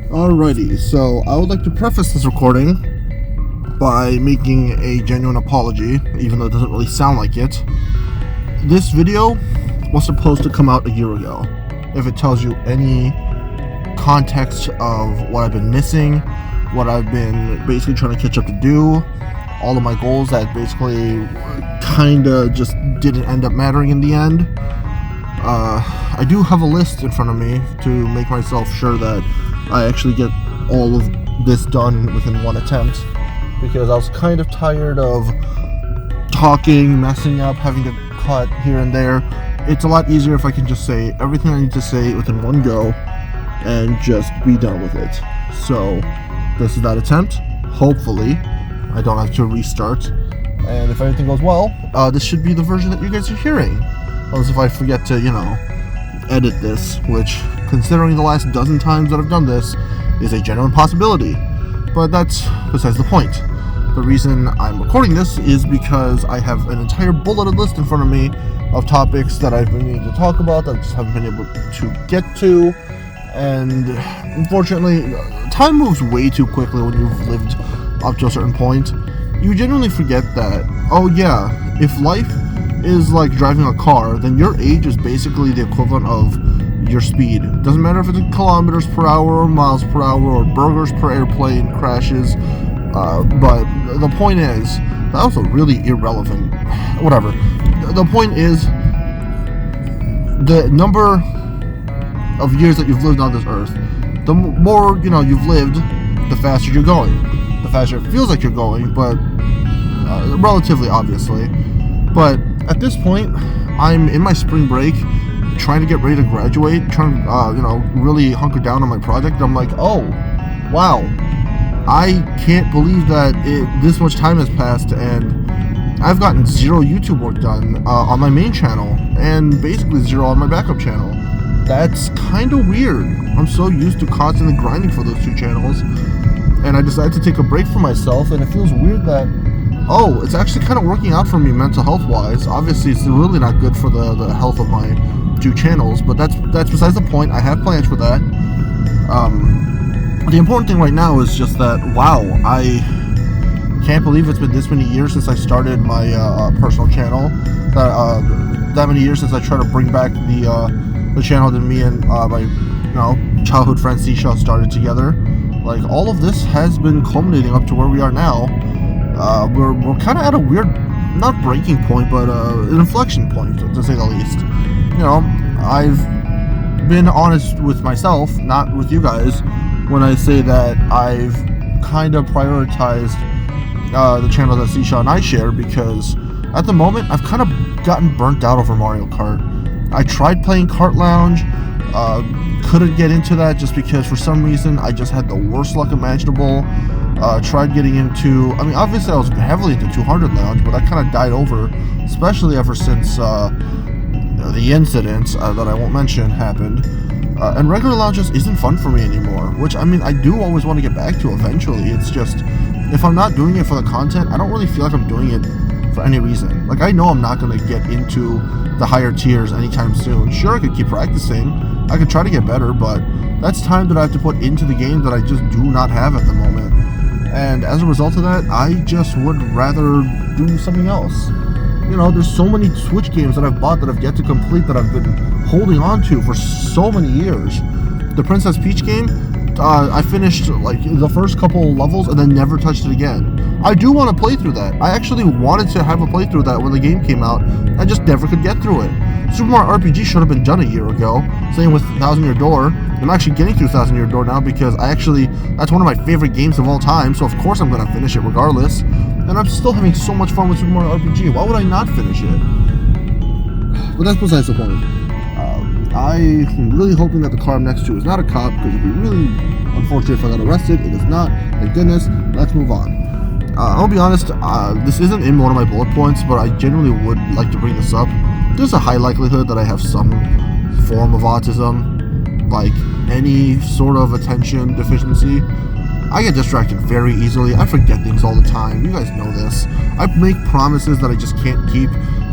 Alrighty, so I would like to preface this recording by making a genuine apology, even though it doesn't really sound like it. This video was supposed to come out a year ago. If it tells you any context of what I've been missing, what I've been basically trying to catch up to do, all of my goals that basically kinda just didn't end up mattering in the end. I do have a list in front of me to make myself sure that I actually get all of this done within one attempt, because I was kind of tired of talking, messing up, having to cut here and there. It's a lot easier if I can just say everything I need to say within one go and just be done with it. So this is that attempt. Hopefully I don't have to restart, and if everything goes well, this should be the version that you guys are hearing. Unless if I forget to, edit this, which, considering the last dozen times that I've done this, is a genuine possibility. But that's besides the point. The reason I'm recording this is because I have an entire bulleted list in front of me of topics that I've been needing to talk about that I just haven't been able to get to. And unfortunately, time moves way too quickly when you've lived up to a certain point. You genuinely forget that, oh yeah, if life is like driving a car, then your age is basically the equivalent of your speed. Doesn't matter if it's in kilometers per hour or miles per hour or burgers per airplane crashes, but the point is, that was a really irrelevant, whatever. The point is, the number of years that you've lived on this earth, the more, you've lived, the faster you're going. The faster it feels like you're going, but relatively, obviously. But at this point, I'm in my spring break, trying to get ready to graduate, trying to, really hunker down on my project. I'm like, oh, wow, I can't believe that this much time has passed, and I've gotten zero YouTube work done on my main channel, and basically zero on my backup channel. That's kind of weird. I'm so used to constantly grinding for those two channels, and I decided to take a break for myself, and it feels weird that, oh, it's actually kind of working out for me mental health-wise. Obviously, it's really not good for the health of my two channels, but that's besides the point. I have plans for that. The important thing right now is just that, wow, I can't believe it's been this many years since I started my personal channel. That many years since I tried to bring back the channel that me and my childhood friend Seashell started together. Like, all of this has been culminating up to where we are now. We're kind of at a weird, not breaking point, but an inflection point, to say the least. I've been honest with myself, not with you guys, when I say that I've kind of prioritized the channel that Seashell and I share, because at the moment I've kind of gotten burnt out over Mario Kart. I tried playing Kart Lounge, couldn't get into that just because for some reason I just had the worst luck imaginable. Tried getting into, obviously I was heavily into 200 Lounge, but that kind of died over, especially ever since the incident that I won't mention happened. And regular Lounge just isn't fun for me anymore, which, I do always want to get back to eventually. It's just, if I'm not doing it for the content, I don't really feel like I'm doing it for any reason. Like, I know I'm not going to get into the higher tiers anytime soon. Sure, I could keep practicing, I could try to get better, but that's time that I have to put into the game that I just do not have at the moment. And as a result of that, I just would rather do something else. There's so many Switch games that I've bought that I've yet to complete that I've been holding on to for so many years. The Princess Peach game, I finished like the first couple levels and then never touched it again. I do want to play through that. I actually wanted to have a playthrough of that when the game came out. I just never could get through it. Super Mario RPG should have been done a year ago. Same with Thousand Year Door. I'm actually getting through Thousand Year Door now because that's one of my favorite games of all time, so of course I'm going to finish it regardless. And I'm still having so much fun with Super Mario RPG. Why would I not finish it? But that's besides the point. I'm really hoping that the car I'm next to is not a cop, because it'd be really unfortunate if I got arrested. It is not. Thank goodness. Let's move on. I'll be honest, this isn't in one of my bullet points, but I genuinely would like to bring this up. There's a high likelihood that I have some form of autism, like any sort of attention deficiency. I get distracted very easily. I forget things all the time. You guys know this. I make promises that I just can't keep,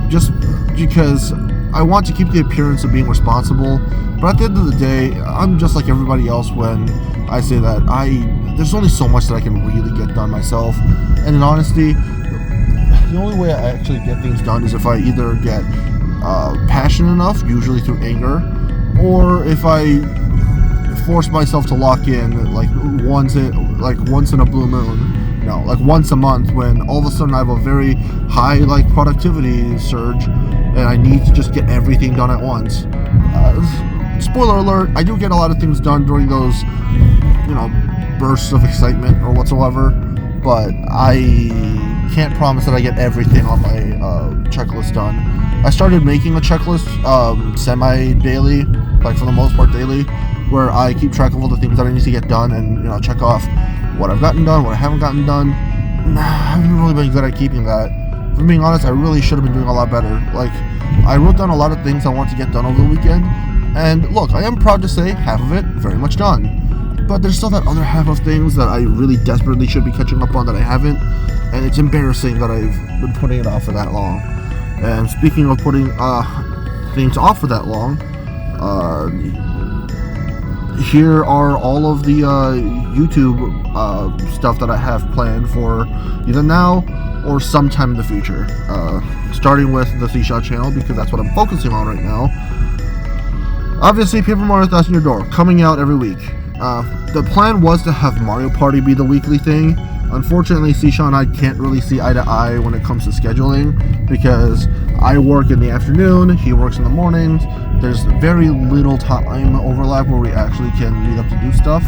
just because I want to keep the appearance of being responsible, but at the end of the day, I'm just like everybody else when I say that there's only so much that I can really get done myself. And in honesty, the only way I actually get things done is if I either get passionate enough, usually through anger, or if I force myself to lock in like once in a blue moon. No, like once a month, when all of a sudden I have a very high like productivity surge and I need to just get everything done at once. Spoiler alert, I do get a lot of things done during those, bursts of excitement or whatsoever, but I can't promise that I get everything on my checklist done. I started making a checklist semi-daily, like for the most part daily, where I keep track of all the things that I need to get done and check off what I've gotten done, what I haven't gotten done. I haven't really been good at keeping that. If I'm being honest, I really should have been doing a lot better. Like, I wrote down a lot of things I want to get done over the weekend, and look, I am proud to say half of it very much done. But there's still that other half of things that I really desperately should be catching up on that I haven't, and it's embarrassing that I've been putting it off for that long. And speaking of putting things off for that long, here are all of the YouTube stuff that I have planned for either now or sometime in the future. Starting with the C-Shot channel, because that's what I'm focusing on right now. Obviously, Paper Mario Thousand Year Door, coming out every week. The plan was to have Mario Party be the weekly thing. Unfortunately, C-Shot and I can't really see eye to eye when it comes to scheduling, because I work in the afternoon, he works in the mornings. There's very little time overlap where we actually can meet up to do stuff.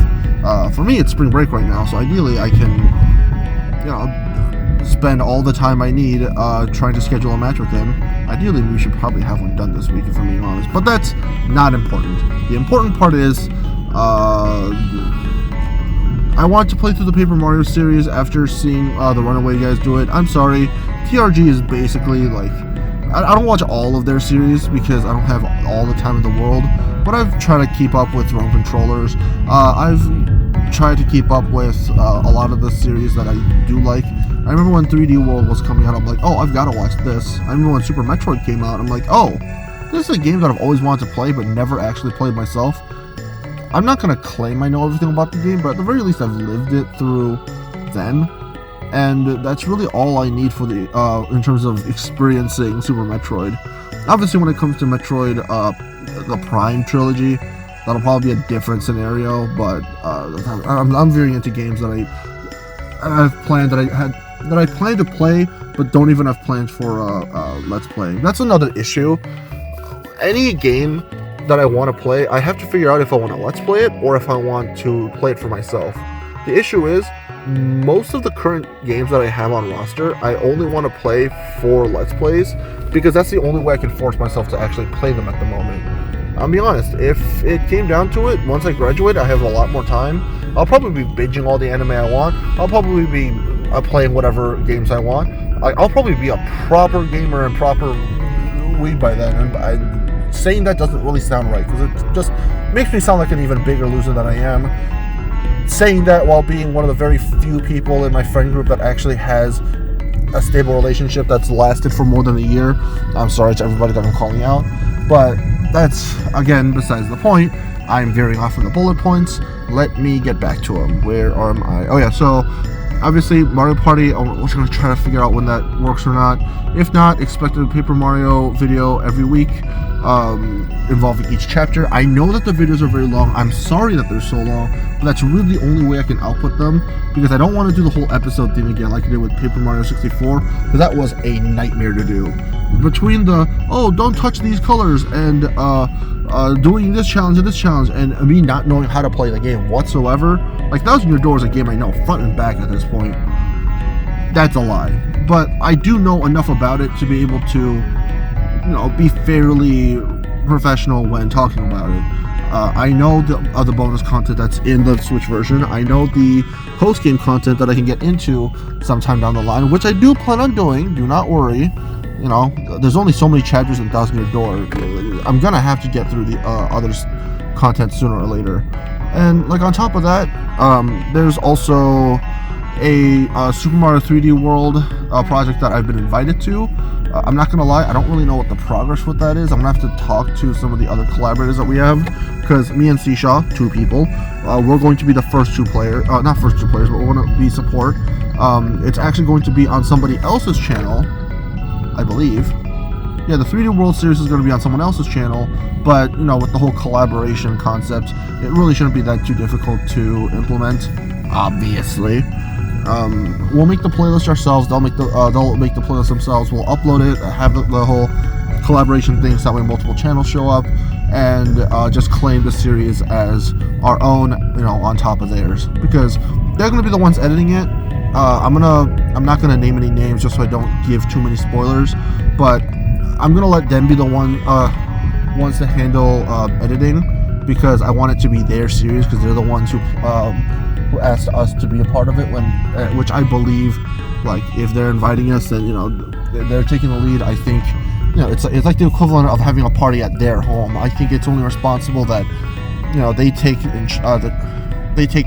For me, it's spring break right now, so ideally I can, spend all the time I need trying to schedule a match with him. Ideally, we should probably have one done this week, if I'm being honest, but that's not important. The important part is I want to play through the Paper Mario series after seeing the Runaway guys do it. I'm sorry, TRG is basically like, I don't watch all of their series because I don't have all the time in the world, but I've tried to keep up with Roam Controllers. I've tried to keep up with a lot of the series that I do like. I remember when 3D World was coming out, I'm like, oh, I've got to watch this. I remember when Super Metroid came out, I'm like, oh, this is a game that I've always wanted to play but never actually played myself. I'm not going to claim I know everything about the game, but at the very least I've lived it through them, and that's really all I need for the in terms of experiencing Super Metroid. Obviously, when it comes to Metroid, the Prime trilogy, that'll probably be a different scenario, but I'm veering into games that I've planned that I plan to play, but don't even have plans for Let's Play. That's another issue. Any game that I want to play, I have to figure out if I want to Let's Play it or if I want to play it for myself. The issue is, most of the current games that I have on roster, I only want to play for Let's Plays, because that's the only way I can force myself to actually play them at the moment. I'll be honest, if it came down to it, once I graduate, I have a lot more time. I'll probably be binging all the anime I want. I'll probably be playing whatever games I want. I'll probably be a proper gamer and proper weeb by then, and saying that doesn't really sound right, because it just makes me sound like an even bigger loser than I am. Saying that while being one of the very few people in my friend group that actually has a stable relationship that's lasted for more than a year. I'm sorry to everybody that I'm calling out, but that's, again, besides the point. I'm veering off from the bullet points. Let me get back to them. Where am I? Oh yeah, so obviously Mario Party, we're going to try to figure out when that works or not. If not, expect a Paper Mario video every week involving each chapter. I know that the videos are very long. I'm sorry that they're so long, but that's really the only way I can output them, because I don't want to do the whole episode thing again like I did with Paper Mario 64, because that was a nightmare to do. Between the, oh, don't touch these colors, and doing this challenge and this challenge, and me not knowing how to play the game whatsoever, like Thousand Year Door is a game I know front and back at this point. That's a lie. But I do know enough about it to be able to, be fairly professional when talking about it. I know the other bonus content that's in the Switch version. I know the post-game content that I can get into sometime down the line, which I do plan on doing. Do not worry. There's only so many chapters in Thousand Year Door. I'm gonna have to get through the other content sooner or later. And like on top of that, there's also a Super Mario 3D World project that I've been invited to. I'm not gonna lie, I don't really know what the progress with that is. I'm gonna have to talk to some of the other collaborators that we have, because me and Seashaw, 2 people, we're going to be the first 2 players, not first 2 players, but we're going to be support. It's actually going to be on somebody else's channel, I believe. Yeah, the 3D World Series is going to be on someone else's channel, but, you know, with the whole collaboration concept, it really shouldn't be that too difficult to implement, obviously. We'll make the playlist ourselves. They'll make the playlist themselves. We'll upload it, have the whole collaboration thing, so that way multiple channels show up, and just claim the series as our own, you know, on top of theirs, because they're going to be the ones editing it. I'm not gonna name any names just so I don't give too many spoilers, but I'm gonna let them be the ones to handle editing, because I want it to be their series, because they're the ones who asked us to be a part of it, which I believe, like, if they're inviting us, then, you know, they're taking the lead. I think, you know, it's like the equivalent of having a party at their home. I think it's only responsible that, you know, they take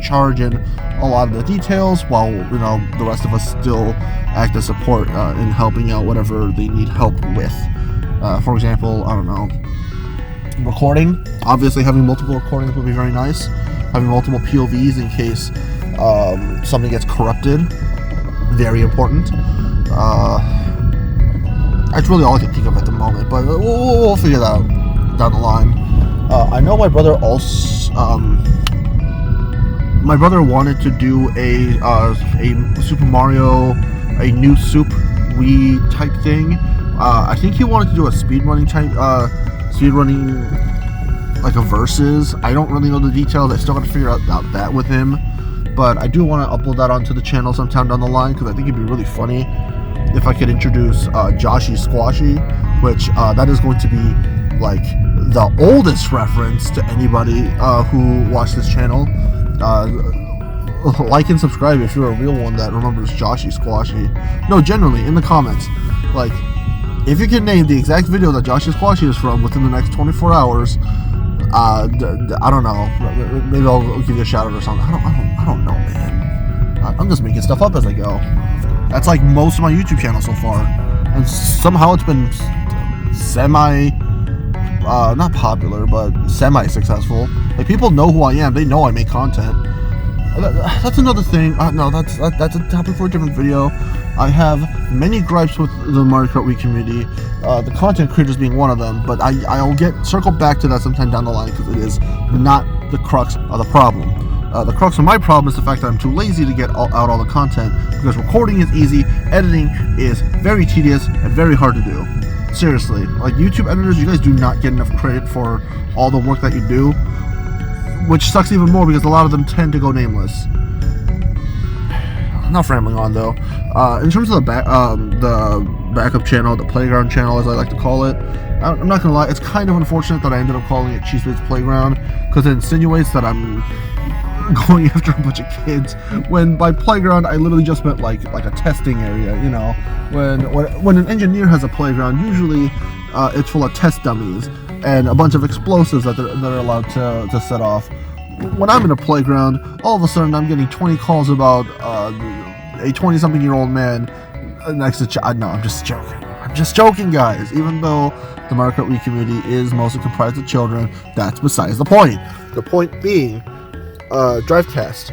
charge in a lot of the details, while, you know, the rest of us still act as support in helping out whatever they need help with. For example, I don't know, recording. Obviously, having multiple recordings would be very nice. Having multiple POVs in case something gets corrupted, very important. That's really all I can think of at the moment, but we'll figure that out down the line. I know my brother also. My brother wanted to do a Super Mario, a new Soup Wii type thing. I think he wanted to do a speedrunning like a versus. I don't really know the details. I still got to figure out that with him. But I do want to upload that onto the channel sometime down the line, because I think it'd be really funny if I could introduce Joshy Squashy, which that is going to be like the oldest reference to anybody who watched this channel. Like and subscribe if you're a real one that remembers Joshy Squashy. No, generally, in the comments, like, if you can name the exact video that Joshy Squashy is from within the next 24 hours, I don't know, maybe I'll give you a shout out or something. I don't know, man. I'm just making stuff up as I go. That's like most of my YouTube channel so far, and somehow it's been not popular, but semi-successful. Like, people know who I am. They know I make content. That's another thing. No, that's a topic for a different video. I have many gripes with the Mario Kart Wii community, the content creators being one of them, but I'll circle back to that sometime down the line, because it is not the crux of the problem. The crux of my problem is the fact that I'm too lazy to get out all the content, because recording is easy, editing is very tedious and very hard to do. Seriously, like, YouTube editors, you guys do not get enough credit for all the work that you do, which sucks even more because a lot of them tend to go nameless. Enough rambling on, though. In terms of the backup channel, the playground channel, as I like to call it, I'm not gonna lie, it's kind of unfortunate that I ended up calling it Cheesebait's Playground, because it insinuates that I'm going after a bunch of kids, when by playground I literally just meant like a testing area. You know, when an engineer has a playground, usually it's full of test dummies and a bunch of explosives that they're allowed to set off. When I'm in a playground, all of a sudden I'm getting 20 calls about a 20-something-year-old man next to no, I'm just joking. I'm just joking, guys. Even though the Mario Kart Wii community is mostly comprised of children, that's besides the point. The point being, Drivecast,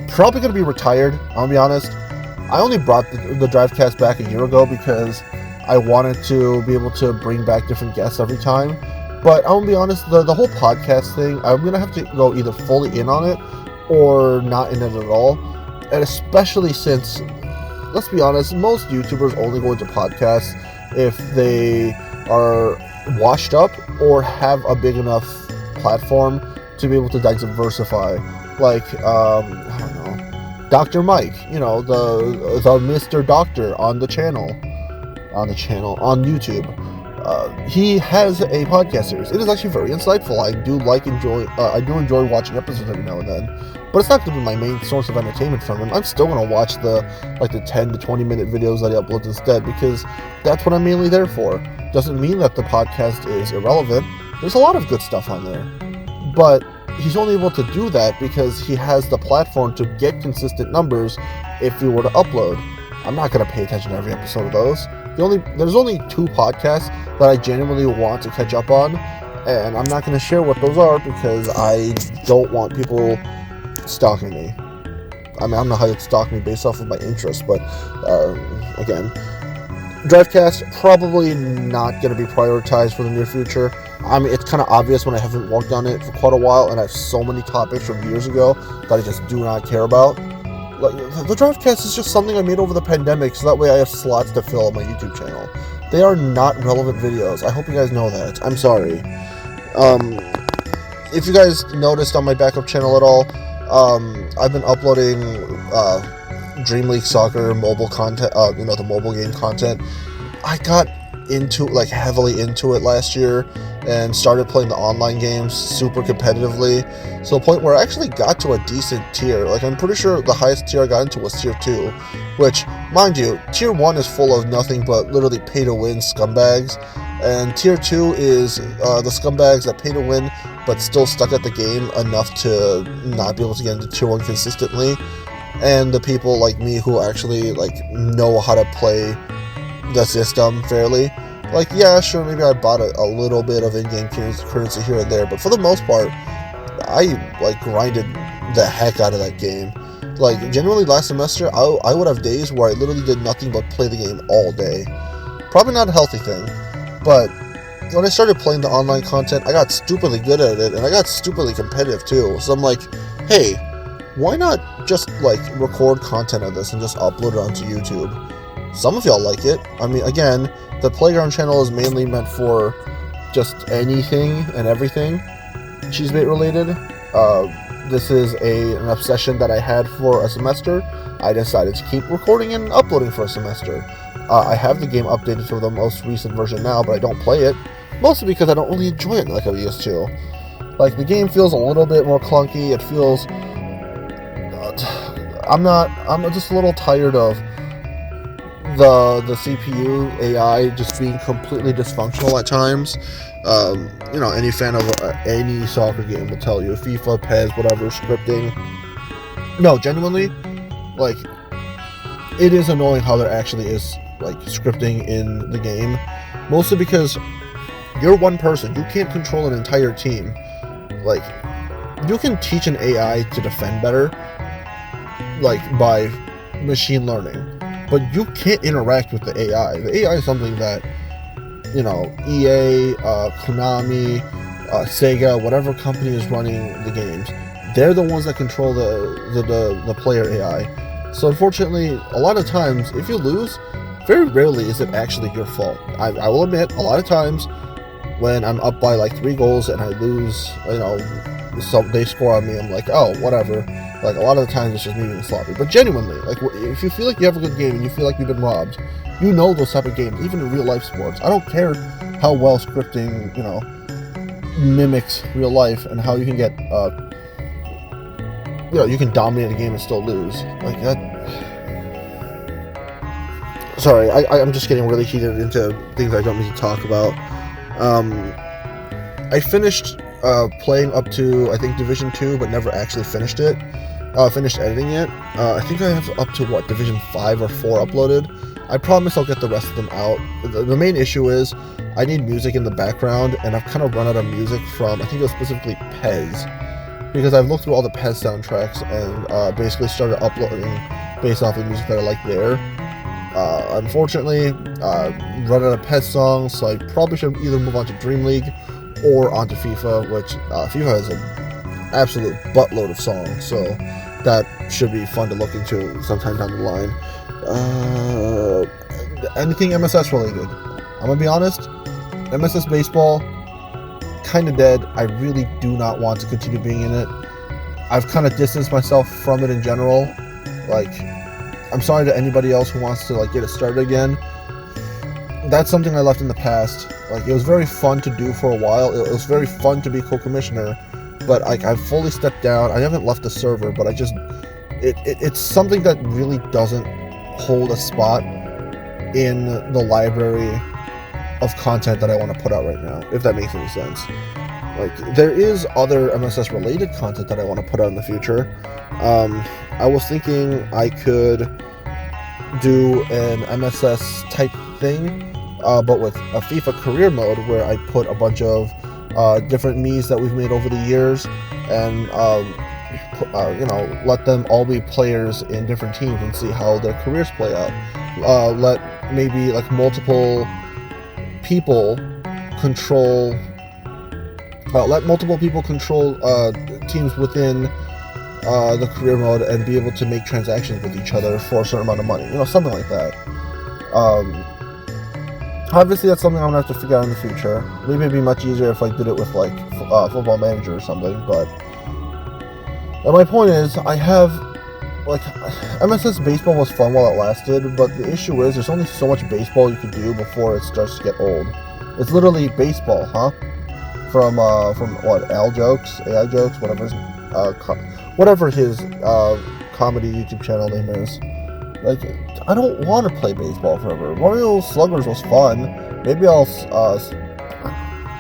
probably going to be retired, I'll be honest. I only brought the Drivecast back a year ago because I wanted to be able to bring back different guests every time. But I'm going to be honest, the whole podcast thing, I'm going to have to go either fully in on it or not in it at all. And especially since, let's be honest, most YouTubers only go into podcasts if they are washed up or have a big enough platform to be able to diversify. Like, I don't know, Dr. Mike, you know, the Mr. Doctor on YouTube. He has a podcast series. It is actually very insightful. I do enjoy watching episodes every now and then, but it's not going to be my main source of entertainment from him. I'm still going to watch the 10 to 20 minute videos that he uploads instead, because that's what I'm mainly there for. Doesn't mean that the podcast is irrelevant. There's a lot of good stuff on there, but he's only able to do that because he has the platform to get consistent numbers if he were to upload. I'm not going to pay attention to every episode of those. There's only 2 podcasts that I genuinely want to catch up on, and I'm not going to share what those are because I don't want people stalking me. I mean, I don't know how you'd stalk me based off of my interests, but again, Drivecast probably not going to be prioritized for the near future. I mean, it's kind of obvious when I haven't worked on it for quite a while, and I have so many topics from years ago that I just do not care about. Like, the Drivecast is just something I made over the pandemic, so that way I have slots to fill on my YouTube channel. They are not relevant videos. I hope you guys know that. I'm sorry. If you guys noticed on my backup channel at all, I've been uploading Dream League Soccer mobile content, the mobile game content. I got heavily into it last year and started playing the online games super competitively, to the point where I actually got to a decent tier. Like, I'm pretty sure the highest tier I got into was tier 2, which, mind you, tier 1 is full of nothing but literally pay-to-win scumbags, and tier 2 is the scumbags that pay to win but still stuck at the game enough to not be able to get into tier 1 consistently, and the people like me who actually know how to play the system fairly. Like, yeah, sure, maybe I bought a little bit of in-game currency here and there, but for the most part, I grinded the heck out of that game. Like, genuinely, last semester, I would have days where I literally did nothing but play the game all day. Probably not a healthy thing, but when I started playing the online content, I got stupidly good at it, and I got stupidly competitive too. So I'm like, hey, why not just record content of this and just upload it onto YouTube? Some of y'all like it. I mean, again, the Playground channel is mainly meant for just anything and everything Cheesebait related. This is an obsession that I had for a semester. I decided to keep recording and uploading for a semester. I have the game updated to the most recent version now, but I don't play it, mostly because I don't really enjoy it like I used to. Like, the game feels a little bit more clunky. It feels... I'm just a little tired of the CPU AI just being completely dysfunctional at times. Any fan of any soccer game will tell you, FIFA, PES, whatever, scripting. No, genuinely, it is annoying how there actually is scripting in the game, mostly because you're one person. You can't control an entire team. You can teach an AI to defend better, by machine learning, but you can't interact with the AI. The AI is something that, EA, Konami, Sega, whatever company is running the games, they're the ones that control the player AI. So unfortunately, a lot of times, if you lose, very rarely is it actually your fault. I will admit, a lot of times, when I'm up by 3 goals and I lose, so they score on me, I'm like, oh, whatever. A lot of the times it's just me being sloppy. But genuinely, if you feel like you have a good game and you feel like you've been robbed, those type of games, even in real life sports. I don't care how well scripting, mimics real life and how you can get, you can dominate a game and still lose. Sorry, I'm just getting really heated into things I don't need to talk about. I finished playing up to, I think, Division 2, but never actually finished it. Finished editing it. I think I have up to, Division 5 or 4 uploaded. I promise I'll get the rest of them out. The main issue is I need music in the background, and I've kind of run out of music from, I think it was specifically PES, because I've looked through all the PES soundtracks and basically started uploading based off the music that I like there. Unfortunately, run out of PES songs, so I probably should either move on to Dream League or onto FIFA, which FIFA has an absolute buttload of songs, so that should be fun to look into sometime down the line. Anything MSS related, I'm gonna be honest, MSS Baseball, kind of dead. I really do not want to continue being in it. I've kind of distanced myself from it in general. I'm sorry to anybody else who wants to get it started again. That's something I left in the past. It was very fun to do for a while. It was very fun to be co-commissioner, but I've fully stepped down. I haven't left the server, but it's something that really doesn't hold a spot in the library of content that I want to put out right now, if that makes any sense. Like, there is other MSS related content that I want to put out in the future. I was thinking I could do an MSS type thing, but with a FIFA career mode where I put a bunch of different me's that we've made over the years, and let them all be players in different teams and see how their careers play out. Let maybe like multiple people control teams within the career mode and be able to make transactions with each other for a certain amount of money, something like that. Obviously that's something I'm gonna have to figure out in the future. Maybe it'd be much easier if I did it with like Football Manager or something, but my point is, I have, like, MSS baseball was fun while it lasted, but the issue is there's only so much baseball you can do before it starts to get old. It's literally baseball, huh? From what, AI jokes, whatever his comedy YouTube channel name is. Like, I don't want to play baseball forever. Mario Sluggers was fun. Maybe I'll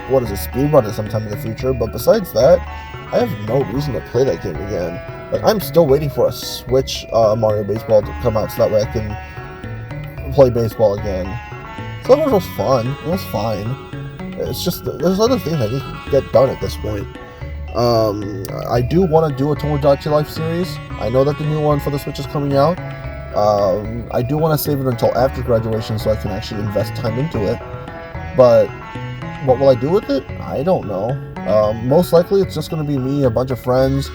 speedrun it sometime in the future, but besides that, I have no reason to play that game again. Like, I'm still waiting for a Switch Mario Baseball to come out so that way I can play baseball again. Sluggers was fun. It was fine. It's just, there's other things I need to get done at this point. I do want to do a Tomodachi Life series. I know that the new one for the Switch is coming out. I do want to save it until after graduation so I can actually invest time into it. But what will I do with it? I don't know. Most likely it's just going to be me, a bunch of friends,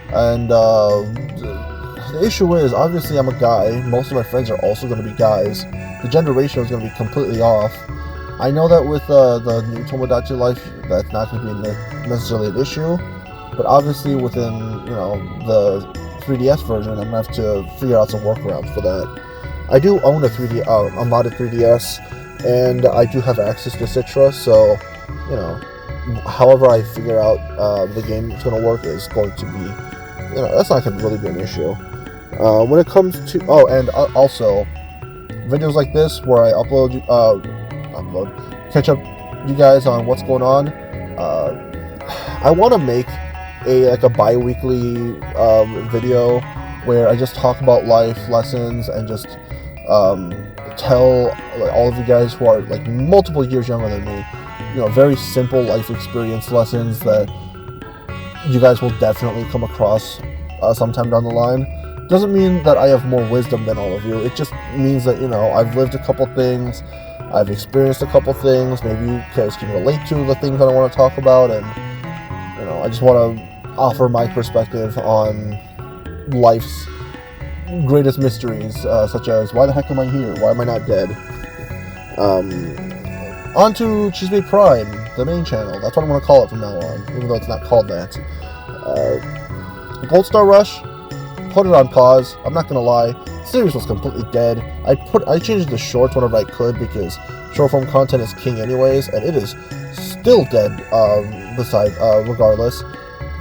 and the issue is, obviously I'm a guy. Most of my friends are also going to be guys. The gender ratio is going to be completely off. I know that with the new Tomodachi Life, that's not going to be necessarily an issue, but obviously within, the 3DS version, I'm going to have to figure out some workarounds for that. I do own a modded 3DS, and I do have access to Citra, so, however I figure out the game is going to work is going to be, that's not going to really be an issue. When it comes to, and also, videos like this where I catch up you guys on what's going on, I want to make a bi-weekly video where I just talk about life lessons and just tell all of you guys who are like multiple years younger than me, very simple life experience lessons that you guys will definitely come across sometime down the line. Doesn't mean that I have more wisdom than all of you. It just means that, I've lived a couple things, I've experienced a couple things, maybe you guys can relate to the things that I want to talk about, and, I just want to offer my perspective on life's greatest mysteries, such as, why the heck am I here? Why am I not dead? On to Cheesebait Prime, the main channel. That's what I'm going to call it from now on, even though it's not called that. Gold Star Rush, put it on pause. I'm not going to lie. The series was completely dead. I changed the shorts whenever I could because short form content is king anyways, and it is still dead, regardless.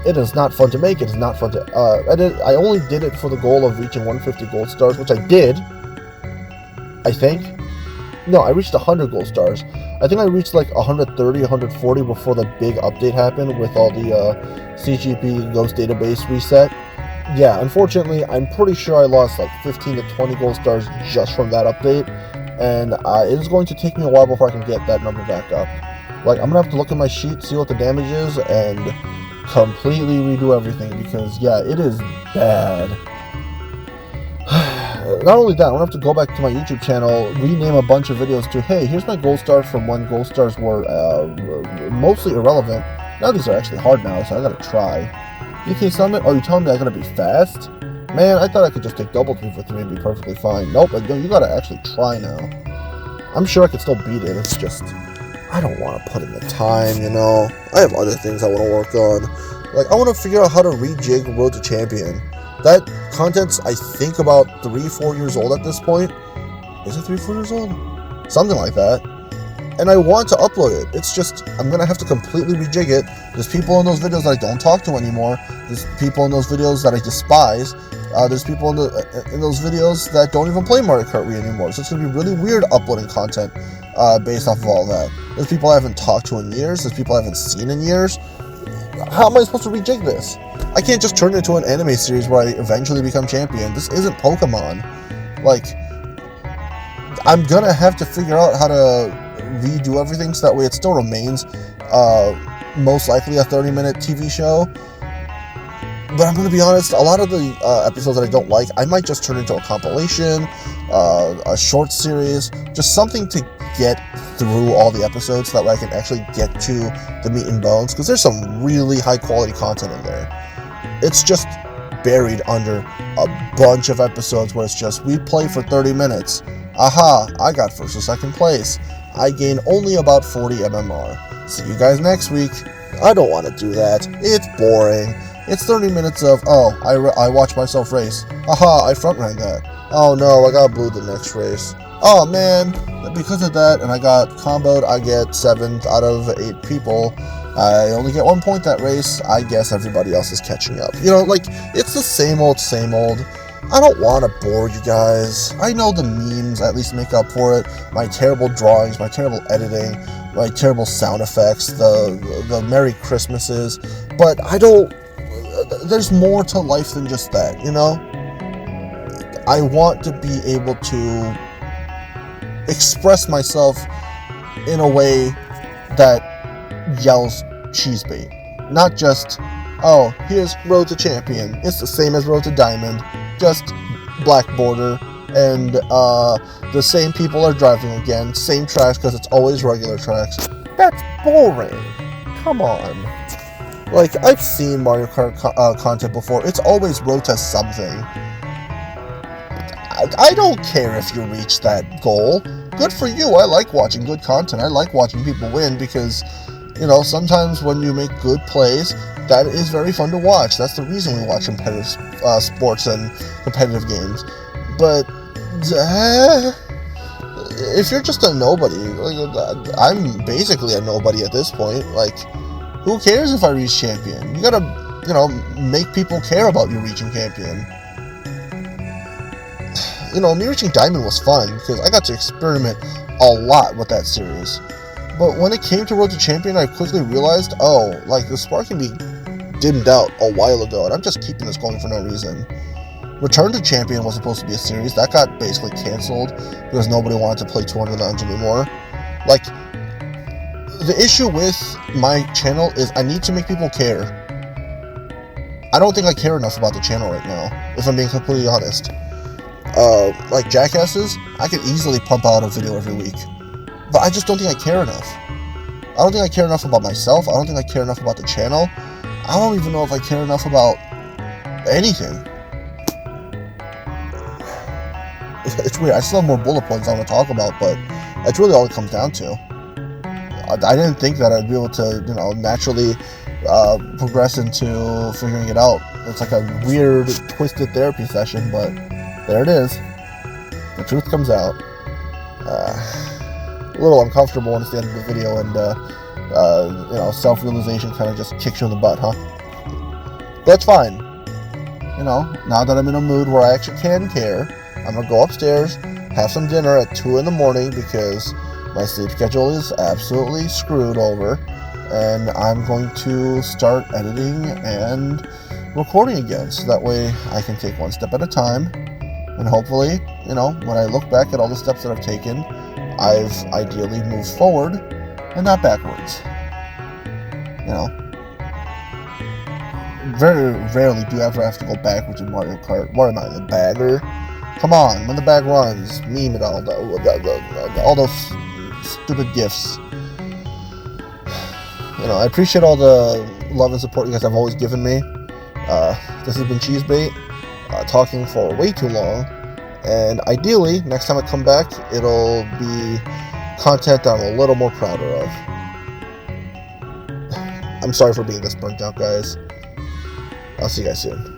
It is not fun to make. It is not fun to edit. I only did it for the goal of reaching 150 gold stars, which I did, I think. No, I reached 100 gold stars. I think I reached like 130, 140 before the big update happened with all the CGP Ghost database reset. Yeah, unfortunately, I'm pretty sure I lost like 15 to 20 gold stars just from that update, and it is going to take me a while before I can get that number back up. Like, I'm going to have to look at my sheet, see what the damage is, and completely redo everything, because, yeah, it is bad. Not only that, I'm going to have to go back to my YouTube channel, rename a bunch of videos to, hey, here's my gold stars from when gold stars were mostly irrelevant. Now these are actually hard now, so I gotta try. DK Summit? Oh, you telling me I gotta be fast? Man, I thought I could just take double 3-for-3 and be perfectly fine. Nope, you gotta actually try now. I'm sure I could still beat it, it's just, I don't want to put in the time, I have other things I want to work on. Like, I want to figure out how to rejig Road to Champion. That content's, I think, about 3-4 years old at this point. Is it 3-4 years old? Something like that. And I want to upload it. It's just, I'm going to have to completely rejig it. There's people in those videos that I don't talk to anymore. There's people in those videos that I despise. There's people in those videos that don't even play Mario Kart Wii anymore. So it's going to be really weird uploading content based off of all that. There's people I haven't talked to in years. There's people I haven't seen in years. how am I supposed to rejig this? I can't just turn it into an anime series where I eventually become champion. This isn't Pokemon. Like, I'm gonna have to figure out how to redo everything so that way it still remains most likely a 30-minute TV show. But I'm gonna be honest, a lot of the episodes that I don't like, I might just turn into a compilation, a short series, just something to get through all the episodes so that way I can actually get to the meat and bones, because there's some really high quality content in there. It's just buried under a bunch of episodes where it's just, we play for 30 minutes. Aha, I got first or second place. I gain only about 40 MMR. See you guys next week. I don't want to do that. It's boring. It's 30 minutes of, oh, I watched myself race. Aha, I front ran that. Oh no, I got booed the next race. Oh man, because of that, and I got comboed, I get 7th out of 8 people. I only get 1 point that race. I guess everybody else is catching up. You know, like, it's the same old, same old. I don't want to bore you guys. I know the memes at least make up for it. My terrible drawings, my terrible editing, my terrible sound effects, the Merry Christmases. But I don't... There's more to life than just that, you know? I want to be able to express myself in a way that yells Cheesebait. Not just, oh, here's Road to Champion. It's the same as Road to Diamond, just black border, and the same people are driving again, same tracks because it's always regular tracks. That's boring. Come on. Like, I've seen Mario Kart content before. It's always Road to something. I don't care if you reach that goal. Good for you. I like watching good content. I like watching people win because, you know, sometimes when you make good plays, that is very fun to watch. That's the reason we watch competitive sports and competitive games. But if you're just a nobody, like, I'm basically a nobody at this point. Like, who cares if I reach champion? You gotta, you know, make people care about you reaching champion. You know, me reaching Diamond was fun because I got to experiment a lot with that series. But when it came to Road to Champion, I quickly realized, oh, like, the spark can be dimmed out a while ago, and I'm just keeping this going for no reason. Return to Champion was supposed to be a series. That got basically canceled because nobody wanted to play 200 Lounge anymore. Like, the issue with my channel is I need to make people care. I don't think I care enough about the channel right now, if I'm being completely honest. Like Jackasses, I could easily pump out a video every week. But I just don't think I care enough. I don't think I care enough about myself. I don't think I care enough about the channel. I don't even know if I care enough about anything. It's weird. I still have more bullet points I want to talk about, but that's really all it comes down to. I didn't think that I'd be able to, you know, naturally progress into figuring it out. It's like a weird, twisted therapy session, but there it is. The truth comes out. A little uncomfortable when it's the end of the video, and you know, self-realization kind of just kicks you in the butt, huh? That's fine. You know, now that I'm in a mood where I actually can care, I'm gonna go upstairs, have some dinner at 2 in the morning because my sleep schedule is absolutely screwed over, and I'm going to start editing and recording again, so that way I can take one step at a time, and hopefully, you know, when I look back at all the steps that I've taken, I've ideally moved forward and not backwards. You know, very rarely do I ever have to go backwards in Mario Kart. What am I, the bagger? Come on, when the bag runs, meme it all those stupid gifts. You know, I appreciate all the love and support you guys have always given me. This has been Cheesebait, talking for way too long. And ideally, next time I come back, it'll be content that I'm a little more prouder of. I'm sorry for being this burnt out, guys. I'll see you guys soon.